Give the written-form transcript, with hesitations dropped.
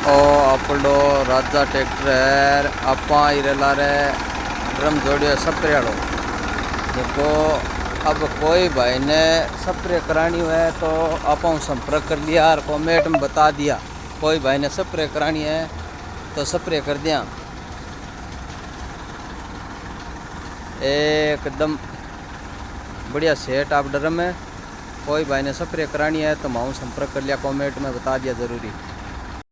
ओ अपड़ो राजा tractor है आपा इरेला रे ड्रम जोड़ियो स्प्रे वालो देखो। अब कोई भाई ने स्प्रे करानी है तो आपा संपर्क कर लिया और कमेंट में बता दिया। कोई भाई ने स्प्रे करानी है तो स्प्रे कर दिया। एकदम बढ़िया सेट आप ड्रम में। कोई भाई ने स्प्रे करानी है तो माऊ संपर्क कर लिया, कमेंट में बता दिया ज़रूरी।